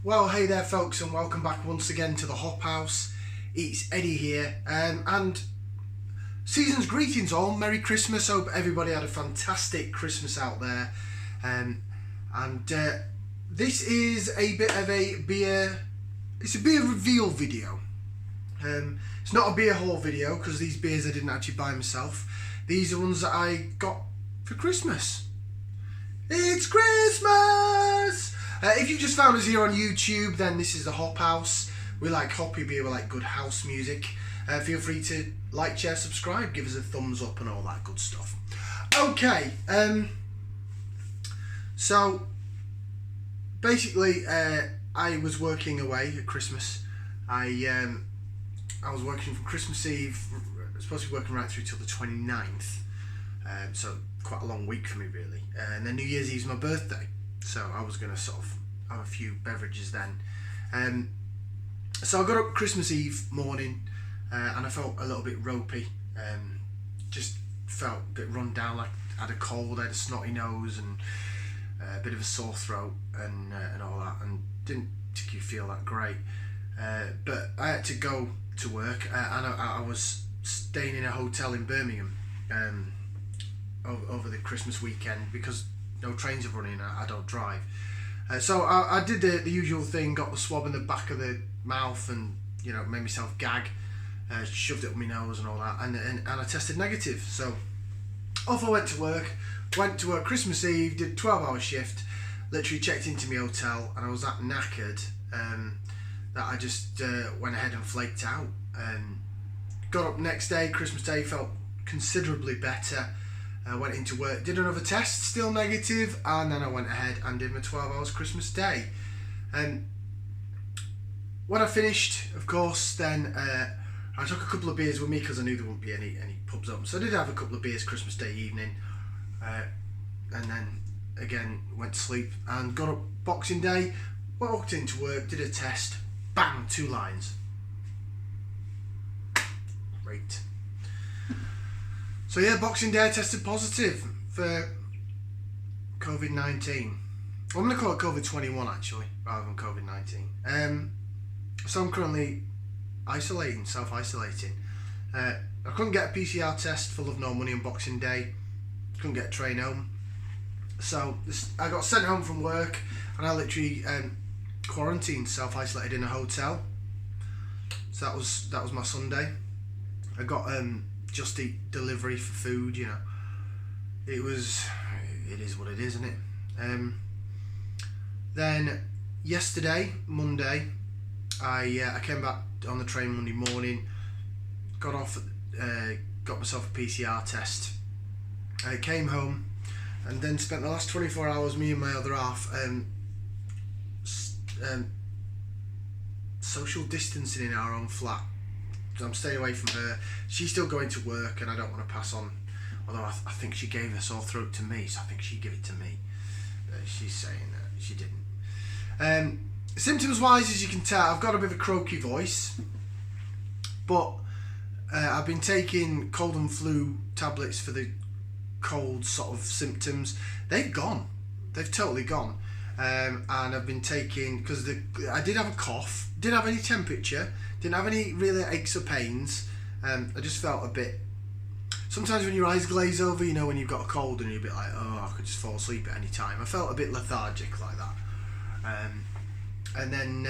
Well, hey there folks, and welcome back once again to the Hop House. It's Eddie here, and season's greetings all. Merry Christmas. Hope everybody had a fantastic Christmas out there. This is a bit of a beer. It's a beer reveal video. It's not a beer haul video because these beers I didn't actually buy myself. These are ones that I got for Christmas. It's Christmas! If you just found us here on YouTube, then this is the Hop House. We like hoppy beer, we like good house music. Feel free to like, share, subscribe, give us a thumbs up and all that good stuff. Okay, so basically I was working away at Christmas. I was working from Christmas Eve, I was supposed to be working right through till the 29th. So quite a long week for me really. And then New Year's Eve's my birthday. So I was going to sort of have a few beverages then. So I got up Christmas Eve morning and I felt a little bit ropey. Just felt a bit run down, like I had a cold, I had a snotty nose and a bit of a sore throat and all that, and didn't particularly feel that great. But I had to go to work and I was staying in a hotel in Birmingham over the Christmas weekend because no trains are running, I don't drive. So I did the usual thing, got the swab in the back of the mouth and, you know, made myself gag, shoved it up my nose and all that, and I tested negative. So off I went to work Christmas Eve, did a 12-hour shift, literally checked into my hotel, and I was that knackered that I just went ahead and flaked out. Got up next day, Christmas Day, felt considerably better. I went into work, did another test, still negative, and then I went ahead and did my 12 hours Christmas Day. And when I finished, of course, then I took a couple of beers with me because I knew there wouldn't be any pubs open. So I did have a couple of beers Christmas Day evening, and then again went to sleep and got up Boxing Day, walked into work, did a test, bang, 2 lines. Great. So yeah, Boxing Day I tested positive for COVID-19. Well, I'm going to call it COVID-21 actually, rather than COVID-19. So I'm currently self-isolating. I couldn't get a PCR test, full of no money on Boxing Day. Couldn't get a train home. So I got sent home from work and I literally quarantined, self-isolated in a hotel. So that was my Sunday. I got Just Eat delivery for food, you know. It is what it is, isn't it? Then yesterday, Monday, I came back on the train Monday morning, got myself a PCR test. I came home and then spent the last 24 hours, me and my other half, social distancing in our own flat. I'm staying away from her. She's still going to work and I don't want to pass on, although I think she gave a sore throat to me, so I think she'd give it to me. She's saying that she didn't. Symptoms wise, as you can tell, I've got a bit of a croaky voice, but I've been taking cold and flu tablets for the cold sort of symptoms. They've gone. They've totally gone. And I've been taking, because I did have a cough, didn't have any temperature, didn't have any really aches or pains. I just felt a bit, sometimes when your eyes glaze over, you know, when you've got a cold and you're a bit like, oh, I could just fall asleep at any time. I felt a bit lethargic like that. And then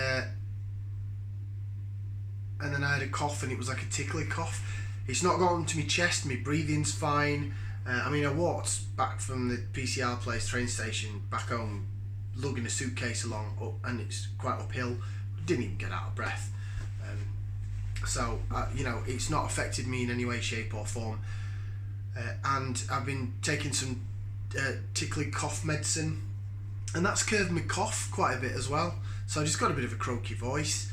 I had a cough and it was like a tickly cough. It's not gone to my chest, my breathing's fine. I mean, I walked back from the PCR place, train station, back home, lugging a suitcase along, and it's quite uphill. Didn't even get out of breath. So you know, it's not affected me in any way, shape or form. And I've been taking some tickly cough medicine, and that's curved my cough quite a bit as well. So I just got a bit of a croaky voice.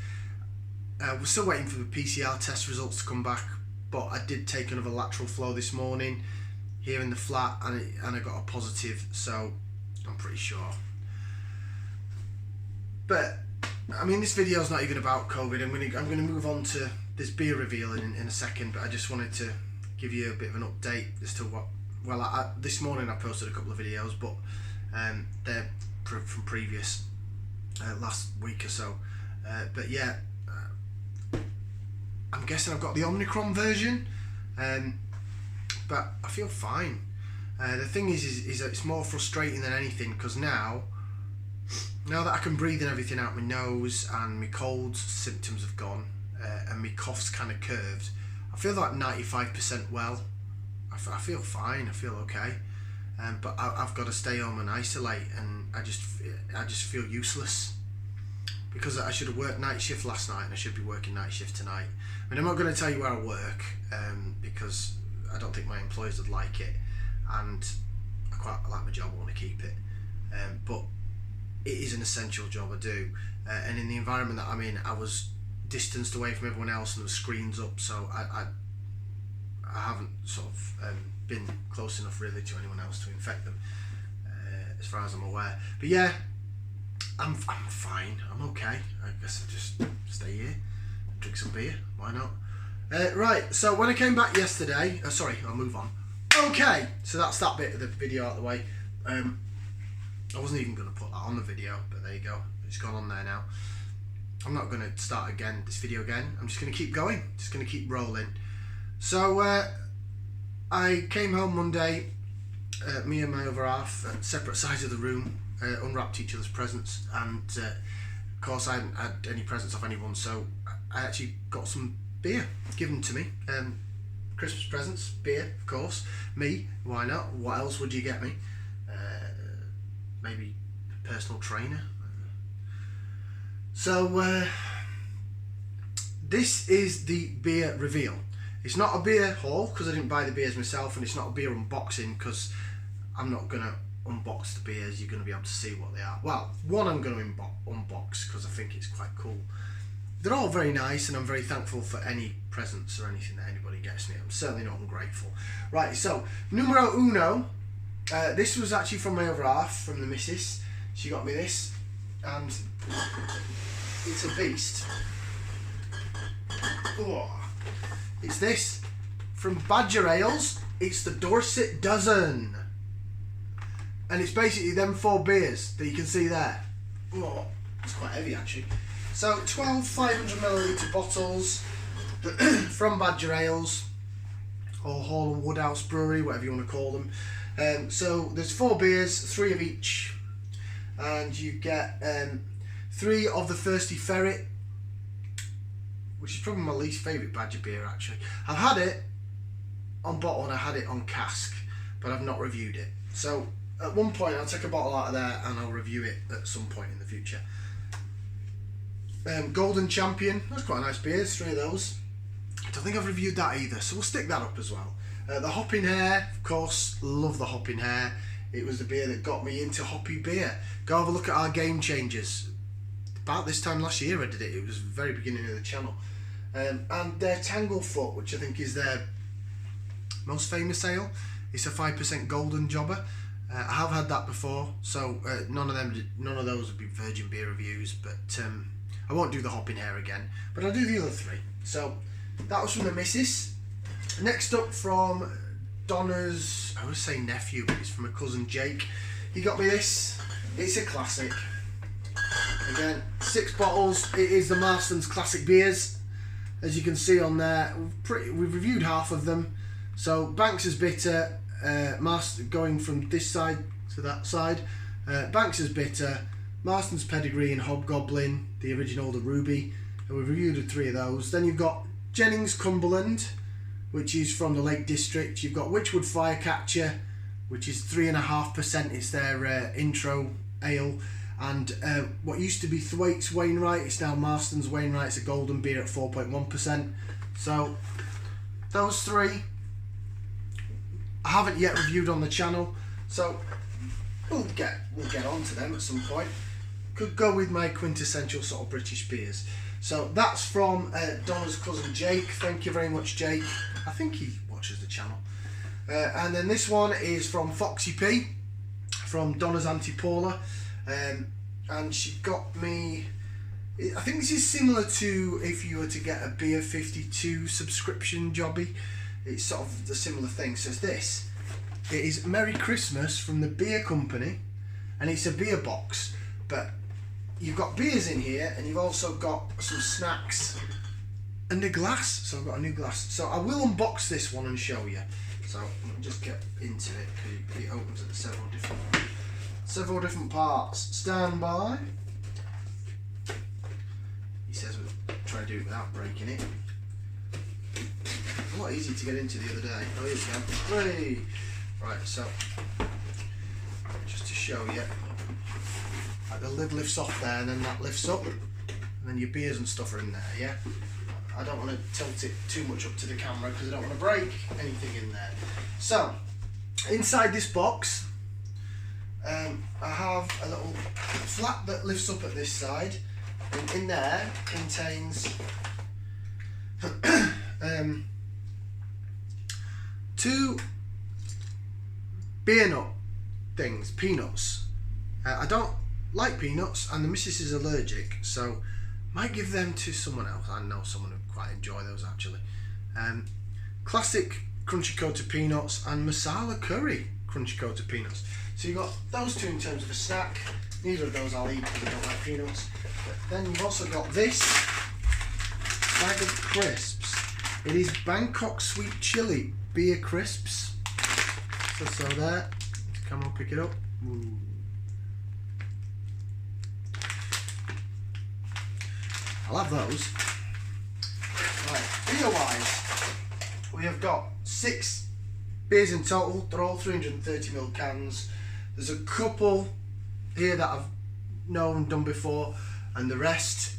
We're still waiting for the PCR test results to come back, but I did take another lateral flow this morning here in the flat, and I got a positive, so I'm pretty sure. But I mean, this video is not even about COVID. I'm going to move on to this beer reveal in a second, but I just wanted to give you a bit of an update as to what. Well, this morning I posted a couple of videos, but they're from previous last week or so. But yeah, I'm guessing I've got the Omicron version, but I feel fine. The thing is that it's more frustrating than anything, because now that I can breathe and everything out my nose, and my cold symptoms have gone, and my cough's kind of curved, I feel like 95% well. I feel fine, I feel okay, but I've got to stay home and isolate, and I just feel useless, because I should have worked night shift last night and I should be working night shift tonight. I mean, I'm not going to tell you where I work, because I don't think my employers would like it, and I quite like my job, I want to keep it, but it is an essential job I do, and in the environment that I'm in, I was distanced away from everyone else and there were screens up, so I haven't sort of been close enough really to anyone else to infect them, as far as I'm aware. But yeah, I'm fine, I'm okay. I guess I'll just stay here, drink some beer, why not? Right, so when I came back yesterday, sorry, I'll move on. Okay, so that's that bit of the video out of the way. I wasn't even going to put that on the video, but there you go, it's gone on there now. I'm not going to start this video again, I'm just going to keep going, just going to keep rolling. So I came home Monday, me and my other half at separate sides of the room, unwrapped each other's presents, and of course I hadn't had any presents off anyone, so I actually got some beer given to me. Christmas presents, beer, of course. Me, why not? What else would you get me? Maybe a personal trainer. So this is the beer reveal. It's not a beer haul because I didn't buy the beers myself, and it's not a beer unboxing because I'm not going to unbox the beers. You're going to be able to see what they are. Well, one I'm going to unbox because I think it's quite cool. They're all very nice, and I'm very thankful for any presents or anything that anybody gets me. I'm certainly not ungrateful. Right, so numero uno. This was actually from my other half, from the missus. She got me this, and it's a beast. Oh, it's this from Badger Ales. It's the Dorset Dozen, and it's basically them 4 beers that you can see there. Oh, it's quite heavy actually. So 12 500ml bottles from Badger Ales or Hall and Woodhouse Brewery, whatever you want to call them. So there's 4 beers, 3 of each, and you get 3 of the Thirsty Ferret, which is probably my least favourite Badger beer actually. I've had it on bottle and I had it on cask, but I've not reviewed it. So at one point I'll take a bottle out of there and I'll review it at some point in the future. Golden Champion, that's quite a nice beer, there's 3 of those. I don't think I've reviewed that either, so we'll stick that up as well. The Hopping Hare, of course, love the Hopping Hare. It was the beer that got me into hoppy beer. Go have a look at our Game Changers. About this time last year I did it, it was the very beginning of the channel. And their Tanglefoot, which I think is their most famous ale. It's a 5% golden jobber. I have had that before, so none of those would be virgin beer reviews, but I won't do the Hopping Hare again, but I'll do the other 3. So that was from the missus. Next up from Donna's, I would say nephew, but it's from a cousin Jake. He got me this. It's a classic. Again, 6 bottles. It is the Marston's Classic Beers. As you can see on there, we've reviewed half of them. So Banks's Bitter, going from this side to that side. Banks's Bitter, Marston's Pedigree and Hobgoblin, the original, the Ruby. And we've reviewed 3 of those. Then you've got Jennings Cumberland, which is from the Lake District. You've got Witchwood Firecatcher, which is 3.5%. It's their intro ale. And what used to be Thwaites Wainwright, it's now Marston's Wainwright. It's a golden beer at 4.1%. So those 3 I haven't yet reviewed on the channel, so we'll get on to them at some point. Could go with my quintessential sort of British beers. So that's from Donna's cousin Jake. Thank you very much, Jake. I think he watches the channel. And then this one is from Foxy P, from Donna's Auntie Paula. And she got me, I think this is similar to if you were to get a Beer 52 subscription jobby. It's sort of the similar thing. So it's this. It is Merry Christmas from the beer company, and it's a beer box, but you've got beers in here, and you've also got some snacks and a glass. So I've got a new glass. So I will unbox this one and show you. So let me just get into it because it opens at several different parts. Stand by. He says we'll try to do it without breaking it. A lot easier to get into the other day. Oh, here we go. Hey. Right, so just to show you, like the lid lifts off there, and then that lifts up, and then your beers and stuff are in there. Yeah. I don't want to tilt it too much up to the camera because I don't want to break anything in there. So, inside this box, I have a little flap that lifts up at this side, and in there contains 2 beer nut things, peanuts. I don't like peanuts, and the missus is allergic, so might give them to someone else. I know someone who quite enjoy those actually. Classic crunchy coated peanuts and masala curry crunchy coated peanuts. So you've got those 2 in terms of a snack. Neither of those I'll eat because I don't like peanuts. But then you've also got this bag of crisps. It is Bangkok Sweet Chili beer crisps. So there. Come on, pick it up. Ooh. I'll have those. Right, beer-wise, we have got 6 beers in total. They're all 330ml cans. There's a couple here that I've known done before, and the rest,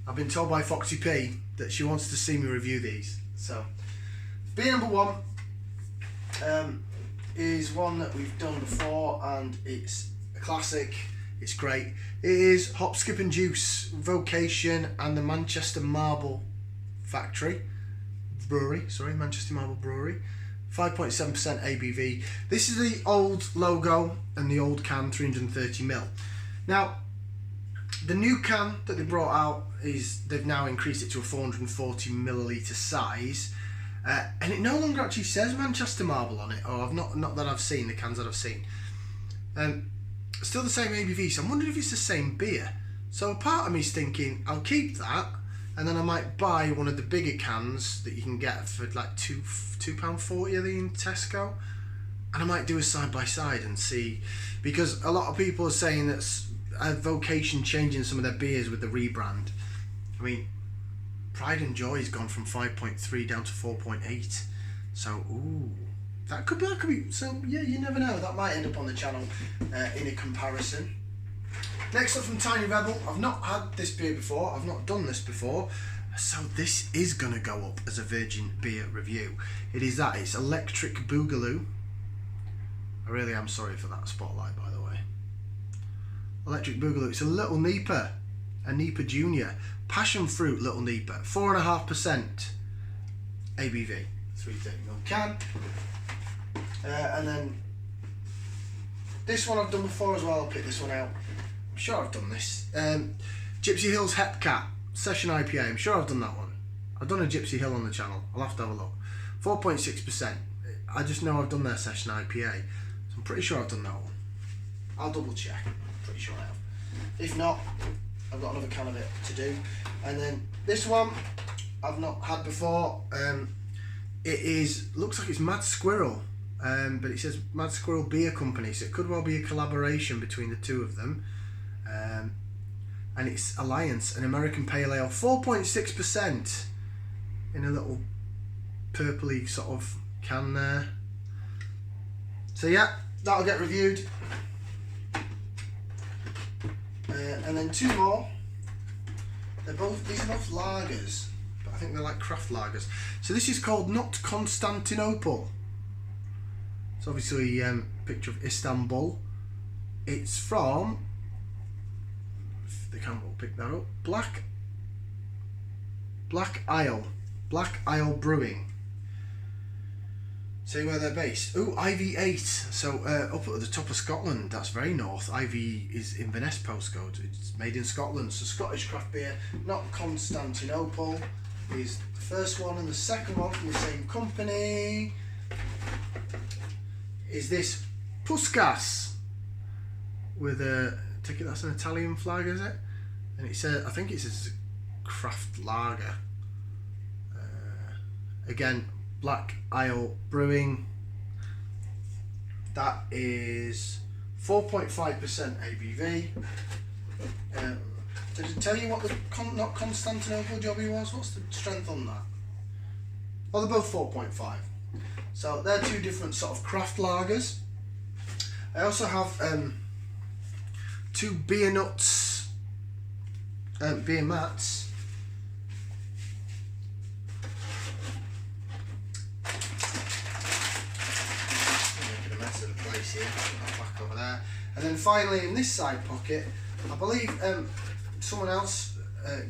I've been told by Foxy P that she wants to see me review these. So, beer number 1 is one that we've done before, and it's a classic. It's great. It is Hop, Skip and Juice Vocation and the Manchester Marble Brewery. Sorry, Manchester Marble Brewery. 5.7% ABV. This is the old logo and the old can, 330ml. Now, the new can that they brought out is they've now increased it to a 440ml size, and it no longer actually says Manchester Marble on it. Or I've not that I've seen the cans that I've seen. Still the same ABV, so I'm wondering if it's the same beer. So a part of me's thinking I'll keep that, and then I might buy one of the bigger cans that you can get for like £2.40 I think in Tesco, and I might do a side by side and see, because a lot of people are saying that Vocation changing some of their beers with the rebrand. I mean, Pride and Joy's gone from 5.3 down to 4.8, so ooh. That could be, so yeah, you never know, that might end up on the channel in a comparison. Next up from Tiny Rebel, I've not had this beer before, I've not done this before, so this is going to go up as a virgin beer review. It's Electric Boogaloo. I really am sorry for that spotlight, by the way. Electric Boogaloo, it's a Little Neeper, a Neeper Junior, passion fruit Little Neeper, 4.5% ABV, 330ml can. And then this one I've done before as well. I'll pick this one out. I'm sure I've done this. Gypsy Hill's Hepcat Session IPA. I'm sure I've done that one. I've done a Gypsy Hill on the channel. I'll have to have a look. 4.6%. I just know I've done their Session IPA. So I'm pretty sure I've done that one. I'll double check. I'm pretty sure I have. If not, I've got another can of it to do. And then this one I've not had before. Looks like it's Mad Squirrel. But it says Mad Squirrel Beer Company, so it could well be a collaboration between the 2 of them. And it's Alliance, an American Pale Ale, 4.6% in a little purpley sort of can there. So yeah, that'll get reviewed. And then 2 more. These are both lagers, but I think they're like craft lagers. So this is called Not Constantinople. It's obviously a picture of Istanbul. It's from, if the camera will pick that up, Black Isle Brewing. See where they're based. Ooh, IV8. So up at the top of Scotland, that's very north. IV is Inverness postcode. It's made in Scotland, so Scottish craft beer. Not Constantinople is the first one, and the second one from the same company is this Puskas with a take it that's an Italian flag, is it? And it says, I think it says craft lager. Again, Black Isle Brewing. That is 4.5% ABV. Did it tell you what the not Constantinople jobby was? What's the strength on that? Oh, they're both 4.5. So they're two different sort of craft lagers. I also have two beer nuts, beer mats. Making a mess of the place here. Back over there. And then finally, in this side pocket, I believe someone else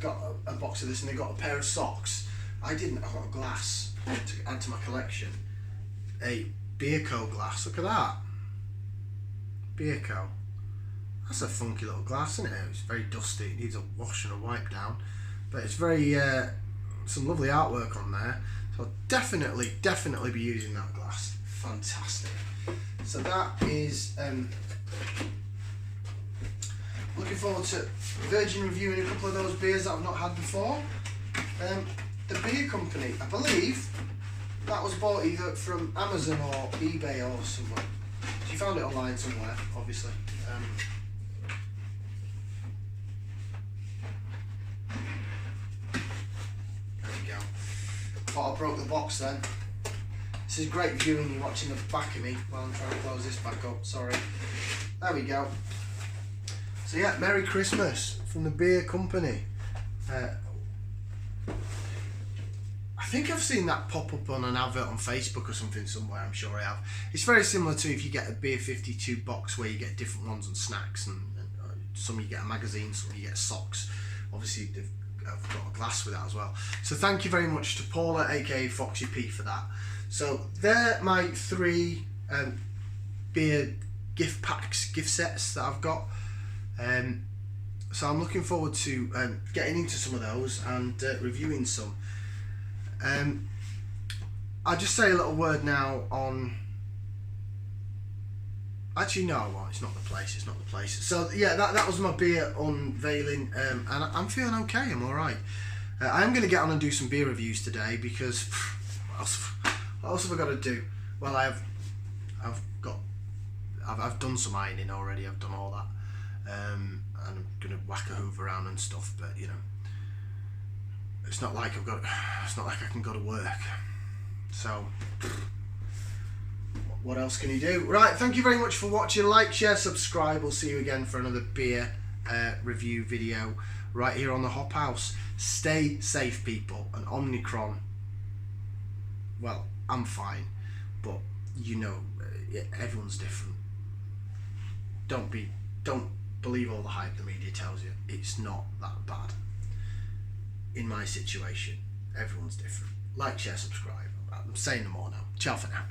got a box of this, and they got a pair of socks. I didn't. I got a glass to add to my collection. A Beerco glass. Look at that. Beerco. That's a funky little glass, isn't it? It's very dusty. It needs a wash and a wipe down, but it's very some lovely artwork on there. So I'll definitely be using that glass. Fantastic. So that is looking forward to Virgin reviewing a couple of those beers that I've not had before. The beer company, I believe that was bought either from Amazon or eBay or somewhere. She found it online somewhere, obviously. There we go. Thought I broke the box then. This is great viewing, you watching the back of me while I'm trying to close this back up, sorry. There we go. So yeah, Merry Christmas from the beer company. I think I've seen that pop up on an advert on Facebook or something somewhere, I'm sure I have. It's very similar to if you get a Beer 52 box where you get different ones and snacks, and some you get a magazine, some you get socks. Obviously I've got a glass with that as well. So thank you very much to Paula, aka Foxy P, for that. So they're my 3 beer gift packs, gift sets that I've got. So I'm looking forward to getting into some of those and reviewing some. I'll just say a little word now on... Actually, no, well, it's not the place. So, yeah, that was my beer unveiling, and I'm feeling okay, I'm alright. I am going to get on and do some beer reviews today, because what else have I got to do? Well, I've done some ironing already, I've done all that, and I'm going to whack a hoover around and stuff, but, you know, it's not like I can go to work. So what else can you do? Right, thank you very much for watching. Like, share, subscribe. We'll see you again for another beer review video right here on the Hop House. Stay safe, people. And Omicron, well, I'm fine, but you know, everyone's different. Don't believe all the hype the media tells you. It's not that bad. In my situation, everyone's different. Like, share, subscribe. I'm saying them all now. Ciao for now.